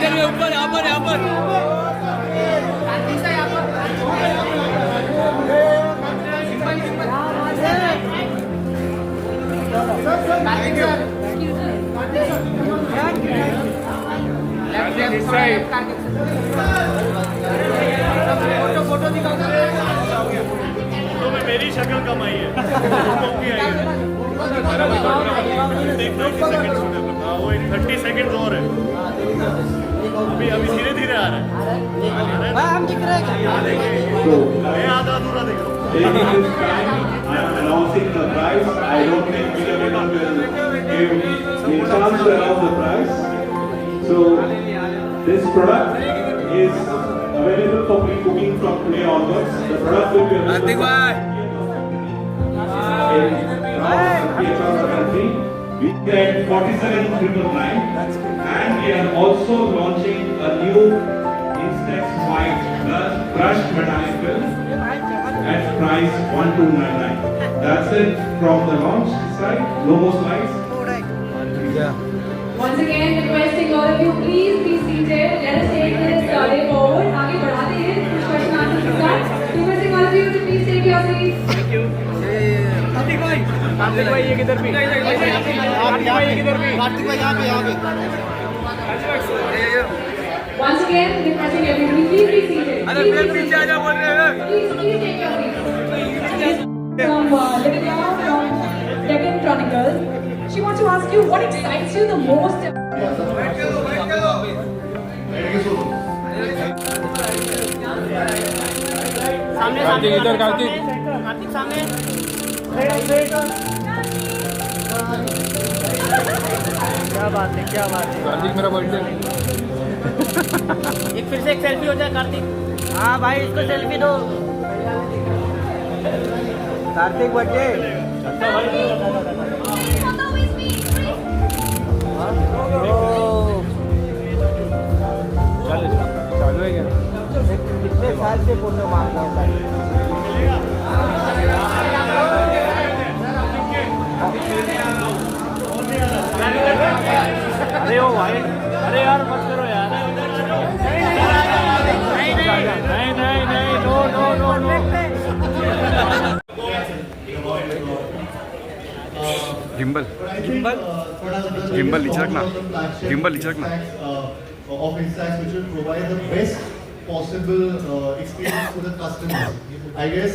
इधर ऊपर यहाँ पर फोटो दिखाओ तो मेरी शक्ल कम आई है वो 30 सेकंड और है अभी धीरे धीरे आ रहा है हम दिख रहे हैं आधा अधूरा देखो announcing the prize. I don't think Media Madam will give me chance to announce the prize. So this product is available for pre-cooking from today onwards. The product will be available in around the country. We get 47,999 and we are also launching a new Instax White brushed metallic film at price 1299. That's it from the launch side. No more slides. Once again, requesting all of you, please be seated. Let us take this day forward. आगे बढ़ाते हैं कुछ question answer के साथ. Requesting all of you to please take your seats. Thank you. Kartik भाई ये किधर भी कार्तिक भाई ये किधर भी कार्तिक भाई यहाँ पे Once again, requesting everybody, please be seated. अरे फिर पीछे आ जा बोल रहे हैं Please take your seats. From Lydia from Deccan Chronicles, she wants to ask you what excites you the most. Kartik इधर कार्तिक सामने क्या बात है कार्तिक मेरा बर्थडे एक फिर से एक सेल्फी हो जाए कार्तिक हाँ भाई इसको सेल्फी दो कार्तिक बर्थडे चालू है क्या कितने साल से फोटो मांग रहा हूँ अरे ओ भाई अरे यार मत करो यार नहीं नो गिम्बल नीचे रखना of Instax, which will provide the best possible experience for the customers. I guess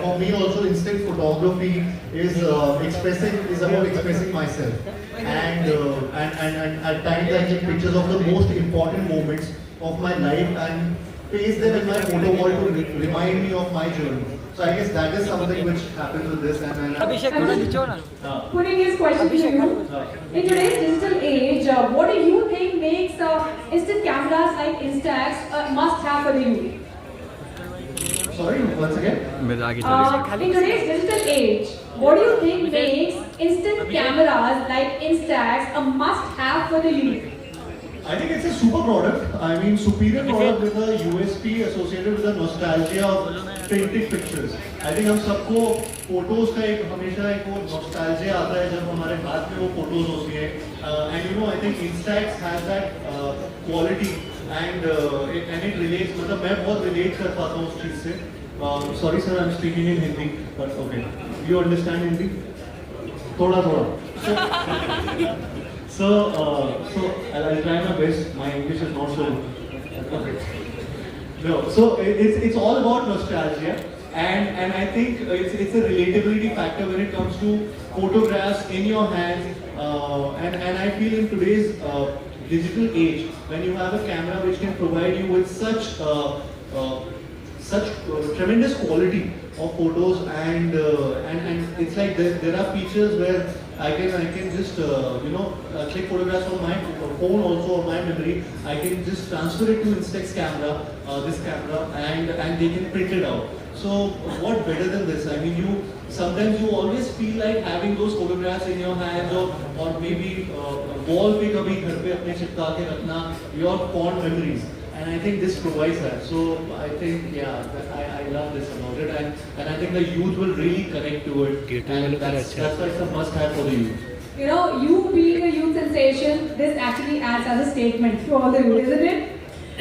for me also instant photography is about expressing myself, and at times I take pictures of the most important moments of my life and paste them in my photo wall to remind me of my journey. So I guess that is something which happens with this. And putting his question to you. In today's digital age, what do you think makes instant cameras like Instax a must-have for the youth? Sorry, once again. In today's digital age, what do you think makes instant cameras like Instax a must-have for the youth? I think it's a super product. I mean, superior product with a USP associated with the nostalgia of printed pictures. I think हम सबको photos का हमेशा एक वो nostalgia आता है जब हमारे हाथ में वो photos होती हैं. And you know, I think Instax has that quality and it relates. मतलब मैं बहुत relate कर पाता हूँ उस चीज़ से. Sorry sir, I'm speaking in Hindi, but okay. You understand Hindi? थोड़ा. So I'll try my best. My English is not so good. No, so it's all about nostalgia, and I think it's a relatability factor when it comes to photographs in your hands, and I feel in today's digital age, when you have a camera which can provide you with such tremendous quality of photos, and it's like there are features where I can just click photographs on my phone also, on my memory. I can just transfer it to Instax camera, this camera, and they can print it out. So what better than this? I mean, sometimes you always feel like having those photographs in your hands, or maybe wall पे कभी घर पे अपने चिपका के रखना your fond memories. And I think this provides that. So I think, I love this about it, and I think the youth will really connect to it. And that's why it's a must-have for the youth. You know, you being a youth sensation, this actually acts as a statement to all the youth, isn't it?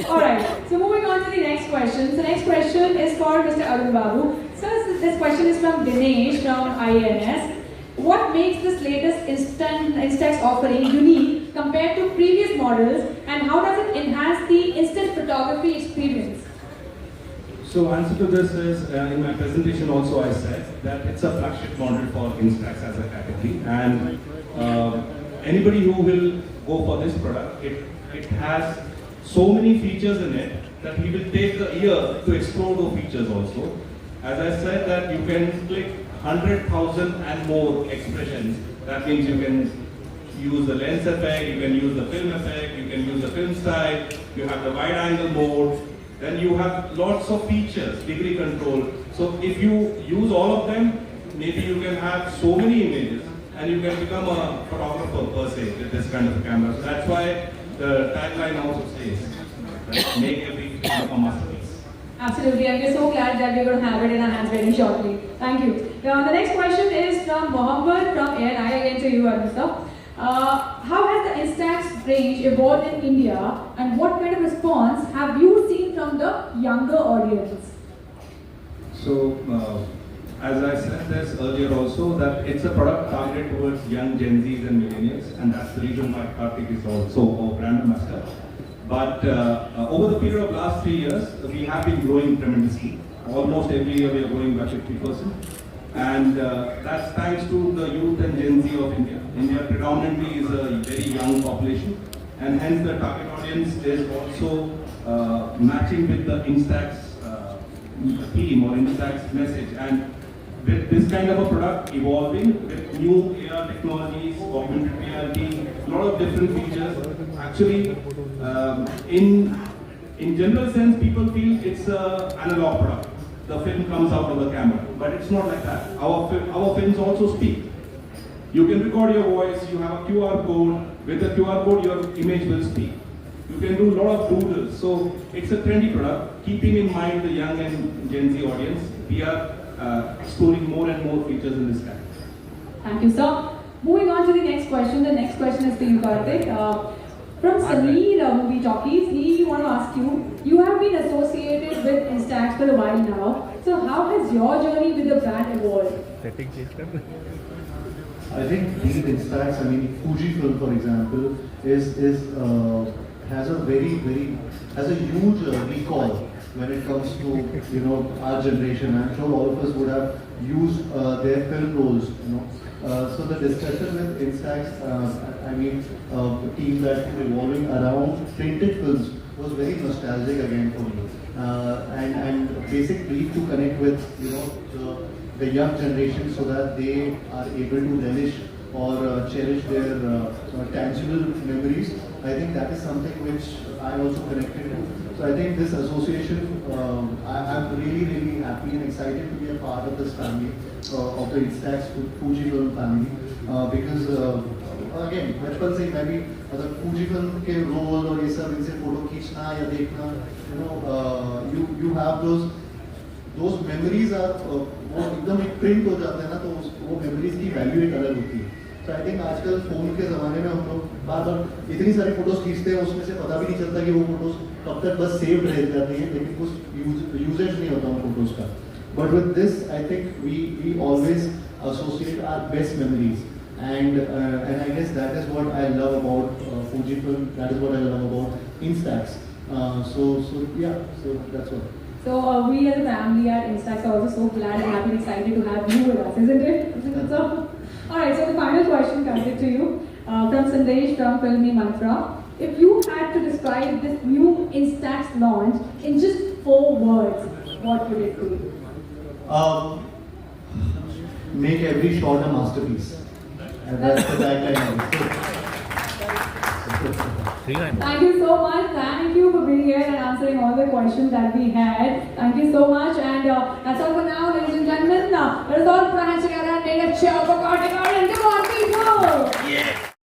Alright, so moving on to the next question. So next question is for Mr. Arun Babu. So this question is from Dinesh from IANS. What makes this latest Instax offering unique compared to previous models, and how does it enhance the instant photography experience? So answer to this is, in my presentation also I said that it's a flagship model for Instax as a category, and anybody who will go for this product, it has so many features in it that he will take a year to explore those features also. As I said that you can click 100,000 and more expressions. That means you can use the lens effect, you can use the film effect, you can use the film style, you have the wide angle mode, then you have lots of features, degree control. So if you use all of them, maybe you can have so many images and you can become a photographer per se with this kind of camera. So that's why the tagline also says, right? Make every film a masterpiece. Absolutely, and we're so glad that we're going to have it in our hands very shortly. Thank you. Now, the next question is from Mohammed from ANI, again to you, Arun sir. How has the Instax range evolved in India, and what kind of response have you seen from the younger audience? So, as I said this earlier also, that it's a product targeted towards young Gen Zs and millennials, and that's the reason why Karthik is also our brand ambassador. But over the period of last 3 years, we have been growing tremendously. Almost every year we are growing by 50%. And that's thanks to the youth and Gen Z of India. India predominantly is a very young population, and hence the target audience is also matching with the Instax theme or Instax message. And with this kind of a product evolving with new AR technologies, augmented reality, a lot of different features, actually in general sense, people feel it's an analog product. The film comes out of the camera, but it's not like that. Our films also speak. You can record your voice, you have a QR code. With the QR code, your image will speak. You can do a lot of doodles. So it's a trendy product. Keeping in mind the young and Gen Z audience, we are exploring more and more features in this category. Thank you, sir. Moving on to the next question. The next question is to you, Karthik. From Sameer Movie Talkies, he want to ask you, you have been associated with Instax for a while now. So how has your journey with the brand evolved? I think these Instax, I mean Fujifilm for example, has a huge recall when it comes to our generation. I'm sure all of us would have used their film rolls. So the discussion with Instax, the team that is evolving around printed films was very nostalgic again for me. And basic brief to connect with the young generation so that they are able to relish or cherish their tangible memories. I think that is something which I also connected to. So I think this association, I'm really happy and excited to be a part of this family, of the Instax Fujifilm family, because again, बचपन से मैं भी मतलब Fujifilm के role और ये सब इनसे फोटो खींचना या देखना, you have those memories are वो एकदम एक प्रिंट हो जाते हैं ना, तो वो मेमोरीज की वैल्यू एक अलग होती है. तो आई थिंक आजकल फोन के ज़माने में हम लोग बार बार इतनी सारी फोटोज खींचते हैं, उसमें से पता भी नहीं चलता कि वो फोटोज कब तक बस सेव रह जाती हैं, लेकिन कुछ यूजेज नहीं होता उन फोटोज का. But with this I think we always associate our best memories, and I guess that is what I love about Fujifilm, that is what I love about Instax. So that's all. So we as a family at Instax are also so glad and happy and excited to have you with us, isn't it? Isn't it so? Alright, so the final question comes to you from Sandesh from Filmy Mantra. If you had to describe this new Instax launch in just 4 words, what would it be? Make every shot a masterpiece. And that's the tagline. Thank you so much. Thank you for being here and answering all the questions that we had. Thank you so much. And that's all for now, ladies and gentlemen. Let us all put our hands together and make a cheer for Karthik and come on, people! Yeah.